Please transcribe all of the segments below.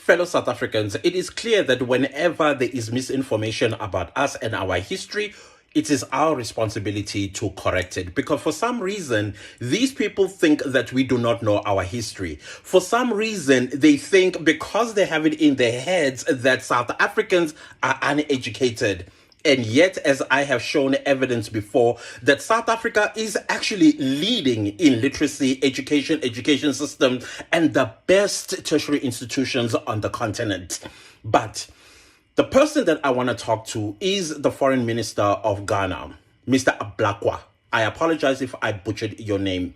Fellow South Africans, it is clear that whenever there is misinformation about us and our history, it is our responsibility to correct it. Because for some reason, these people think that we do not know our history. For some reason, they think because they have it in their heads that South Africans are uneducated. And yet, as I have shown evidence before, that South Africa is actually leading in literacy, education system, and the best tertiary institutions on the continent. But the person that I want to talk to is the Foreign Minister of Ghana, Mr. Ablakwa. I apologize if I butchered your name.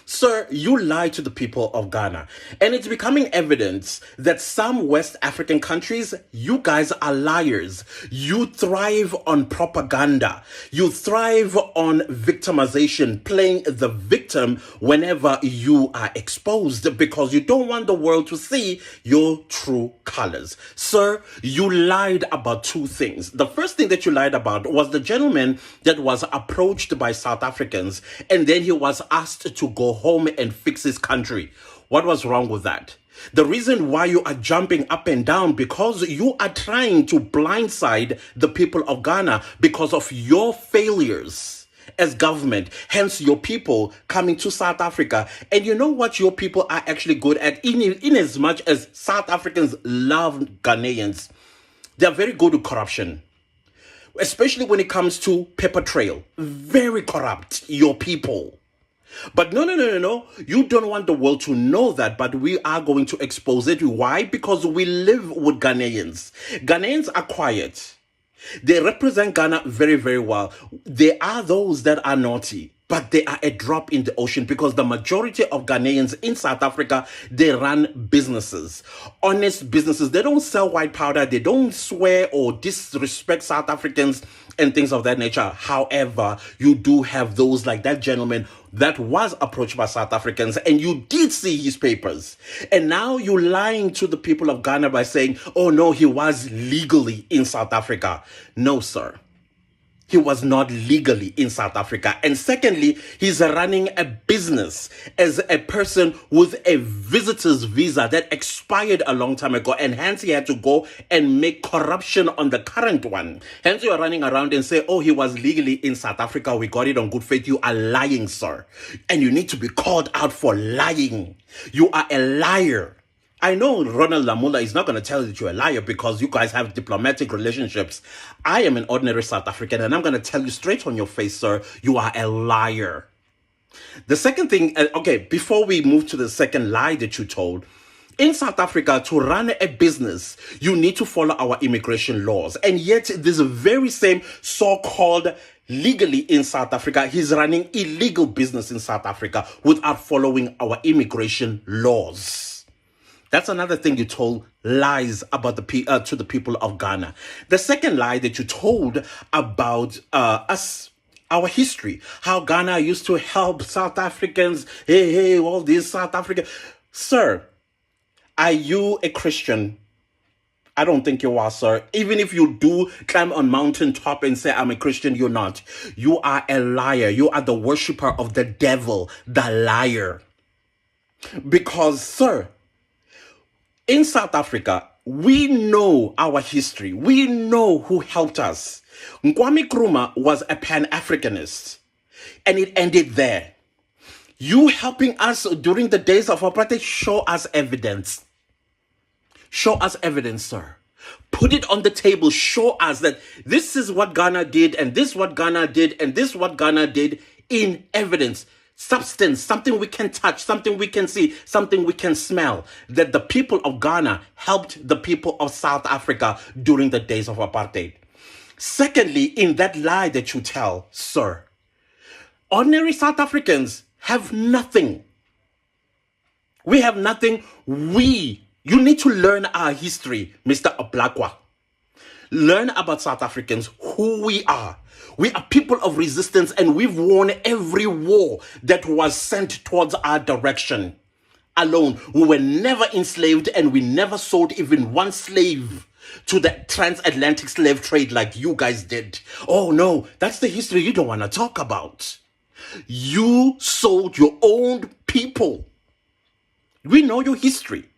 Sir, you lied to the people of Ghana. And it's becoming evident that some West African countries, you guys are liars. You thrive on propaganda. You thrive on victimization, playing the victim whenever you are exposed because you don't want the world to see your true colors. Sir, you lied about two things. The first thing that you lied about was the gentleman that was approached by South Africans and then he was asked to go home and fix his country. What was wrong with that? The reason why you are jumping up and down because you are trying to blindside the people of Ghana because of your failures as government, hence your people coming to South Africa. And you know what your people are actually good at, in as much as South Africans love Ghanaians, they are very good with corruption. Especially when it comes to paper trail. Very corrupt, your people. But no. You don't want the world to know that, but we are going to expose it. Why? Because we live with Ghanaians. Ghanaians are quiet. They represent Ghana very, very well. There are those that are naughty, but they are a drop in the ocean because the majority of Ghanaians in South Africa, they run businesses, honest businesses. They don't sell white powder. They don't swear or disrespect South Africans and things of that nature. However, you do have those like that gentleman that was approached by South Africans and you did see his papers. And now you're lying to the people of Ghana by saying, oh no, he was legally in South Africa. No, sir. He was not legally in South Africa. And secondly, he's running a business as a person with a visitor's visa that expired a long time ago. And hence he had to go and make corruption on the current one. Hence you are running around and say, oh, he was legally in South Africa. We got it on good faith. You are lying, sir. And you need to be called out for lying. You are a liar. I know Ronald Lamola is not going to tell you that you're a liar because you guys have diplomatic relationships. I am an ordinary South African and I'm going to tell you straight on your face, sir, you are a liar. The second thing, before we move to the second lie that you told, in South Africa, to run a business, you need to follow our immigration laws. And yet, this very same so-called legally in South Africa, he's running illegal business in South Africa without following our immigration laws. That's another thing you told lies about to the people of Ghana. The second lie that you told about us, our history, how Ghana used to help South Africans. Hey, all these South Africans. Sir, are you a Christian? I don't think you are, sir. Even if you do climb on mountaintop and say, I'm a Christian, you're not. You are a liar. You are the worshiper of the devil, the liar. Because, sir, in South Africa, we know our history. We know who helped us. Kwame Nkrumah was a Pan-Africanist, and it ended there. You helping us during the days of apartheid, show us evidence. Show us evidence, sir. Put it on the table. Show us that this is what Ghana did, and this is what Ghana did, and this is what Ghana did in evidence. Substance, something we can touch, something we can see, something we can smell, that the people of Ghana helped the people of South Africa during the days of apartheid. Secondly, in that lie that you tell, sir, ordinary South Africans have nothing. We have nothing. You need to learn our history, Mr. Ablakwa. Learn about South Africans, who we are. We are people of resistance and we've won every war that was sent towards our direction. Alone, we were never enslaved and we never sold even one slave to the transatlantic slave trade like you guys did. Oh no, that's the history you don't want to talk about. You sold your own people. We know your history.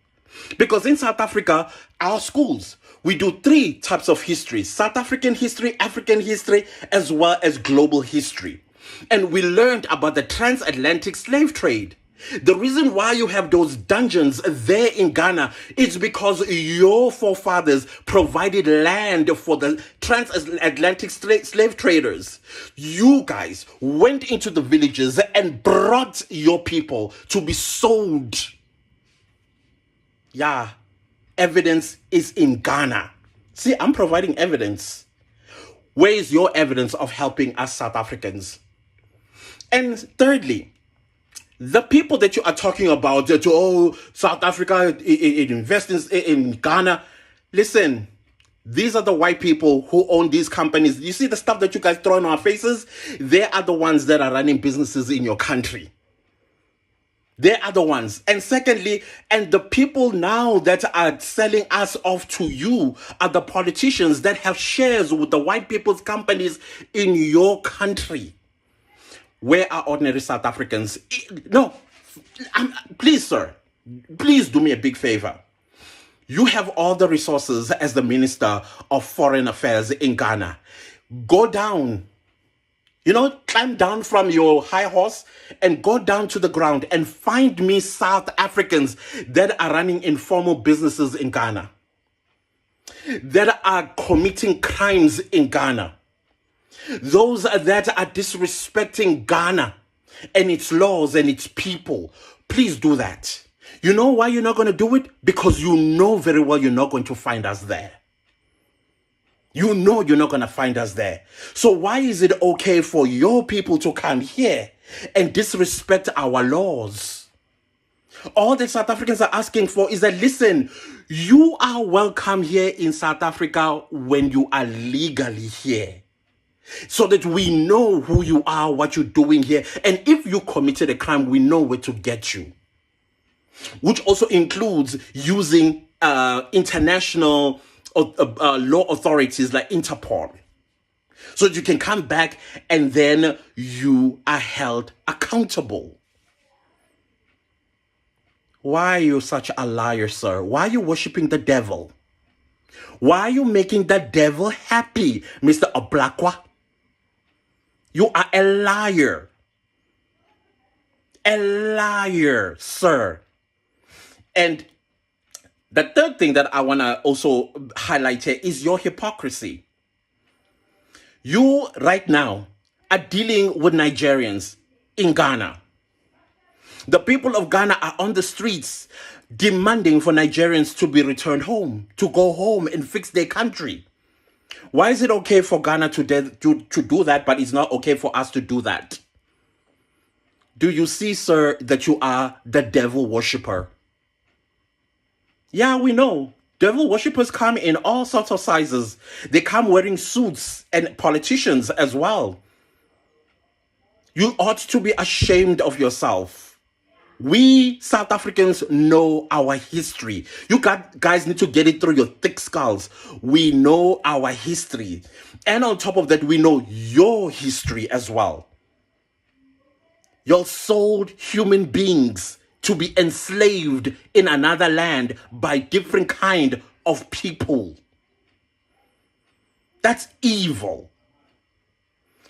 Because in South Africa, our schools, we do three types of history: South African history, African history, as well as global history. And we learned about the transatlantic slave trade. The reason why you have those dungeons there in Ghana is because your forefathers provided land for the transatlantic slave traders. You guys went into the villages and brought your people to be sold. Yeah, evidence is in Ghana. See, I'm providing evidence. Where is your evidence of helping us South Africans? And thirdly, the people that you are talking about, that, oh, South Africa, it invests in Ghana. Listen, these are the white people who own these companies. You see the stuff that you guys throw in our faces? They are the ones that are running businesses in your country. They are the ones. And secondly, and the people now that are selling us off to you are the politicians that have shares with the white people's companies in your country. Where are ordinary South Africans? No, please, sir, please do me a big favor. You have all the resources as the Minister of Foreign Affairs in Ghana. Go down, climb down from your high horse and go down to the ground and find me South Africans that are running informal businesses in Ghana, that are committing crimes in Ghana. Those that are disrespecting Ghana and its laws and its people. Please do that. You know why you're not going to do it? Because you know very well you're not going to find us there. You know you're not going to find us there. So why is it okay for your people to come here and disrespect our laws? All the South Africans are asking for is that, listen, you are welcome here in South Africa when you are legally here, so that we know who you are, what you're doing here. And if you committed a crime, we know where to get you. Which also includes using international law authorities like Interpol. So that you can come back and then you are held accountable. Why are you such a liar, sir? Why are you worshiping the devil? Why are you making the devil happy, Mr. Oblakwa? You are a liar. A liar, sir. And the third thing that I want to also highlight here is your hypocrisy. You right now are dealing with Nigerians in Ghana. The people of Ghana are on the streets demanding for Nigerians to be returned home, to go home and fix their country. Why is it okay for Ghana to do that, but it's not okay for us to do that? Do you see, sir, that you are the devil worshipper? Yeah, we know. Devil worshippers come in all sorts of sizes. They come wearing suits, and politicians as well. You ought to be ashamed of yourself. We South Africans know our history. You guys need to get it through your thick skulls. We know our history. And on top of that, we know your history as well. You sold human beings to be enslaved in another land by different kind of people. That's evil.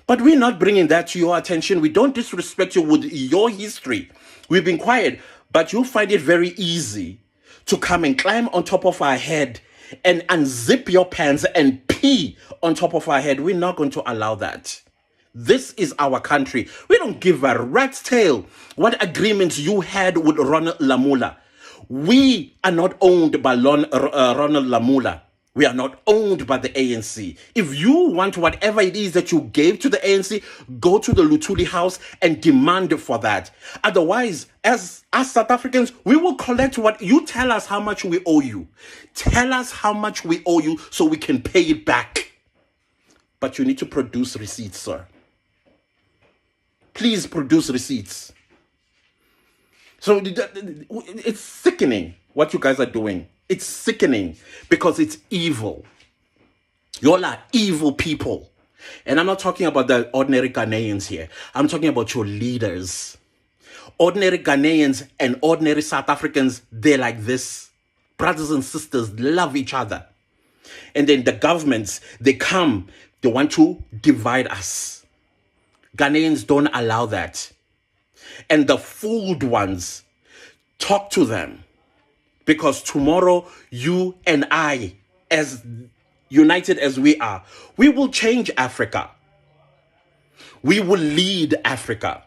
But we're not bringing that to your attention. We don't disrespect you with your history. We've been quiet, but you'll find it very easy to come and climb on top of our head and unzip your pants and pee on top of our head. We're not going to allow that. This is our country. We don't give a rat's tail what agreements you had with Ronald Lamola. We are not owned by Ronald Lamola. We are not owned by the ANC. If you want whatever it is that you gave to the ANC, go to the Luthuli house and demand for that. Otherwise, as South Africans, we will collect what you tell us how much we owe you. Tell us how much we owe you so we can pay it back. But you need to produce receipts, sir. Please produce receipts. So it's sickening what you guys are doing. It's sickening because it's evil. You all are evil people. And I'm not talking about the ordinary Ghanaians here. I'm talking about your leaders. Ordinary Ghanaians and ordinary South Africans, they're like this. brothers and sisters love each other. And then the governments, they come, they want to divide us. Ghanaians don't allow that. And the fooled ones, talk to them. Because tomorrow, you and I, as united as we are, we will change Africa. We will lead Africa.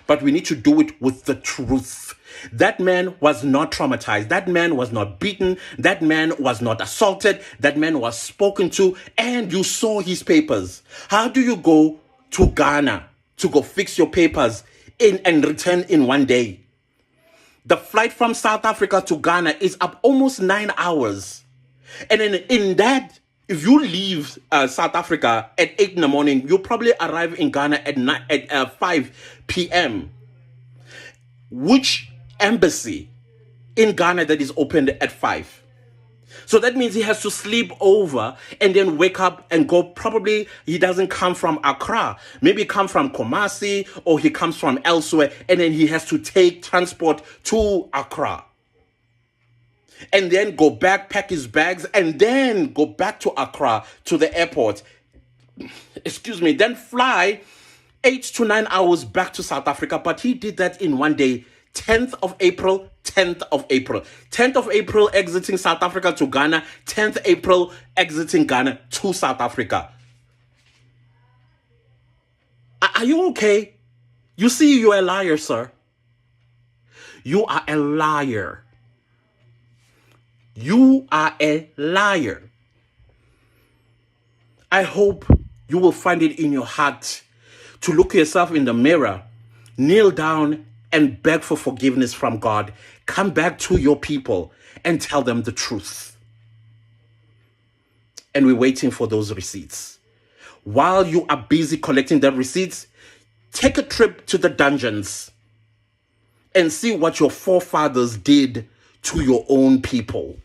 But we need to do it with the truth. That man was not traumatized. That man was not beaten. That man was not assaulted. That man was spoken to. And you saw his papers. How do you go to Ghana to go fix your papers and return in one day? The flight from South Africa to Ghana is up almost 9 hours. And in that, if you leave South Africa at 8 in the morning, you'll probably arrive in Ghana at 5 p.m. Which embassy in Ghana that is opened at 5? So that means he has to sleep over and then wake up and go. Probably he doesn't come from Accra. Maybe he comes from Kumasi or he comes from elsewhere. And then he has to take transport to Accra. And then go back, pack his bags, and then go back to Accra to the airport. Then fly 8 to 9 hours back to South Africa. But he did that in one day. 10th of April, 10th of April. 10th of April exiting South Africa to Ghana. 10th April exiting Ghana to South Africa. Are you okay? You see, you're a liar, sir. You are a liar. You are a liar. I hope you will find it in your heart to look yourself in the mirror, kneel down and beg for forgiveness from God. Come back to your people and tell them the truth. And we're waiting for those receipts. While you are busy collecting the receipts, take a trip to the dungeons and see what your forefathers did to your own people.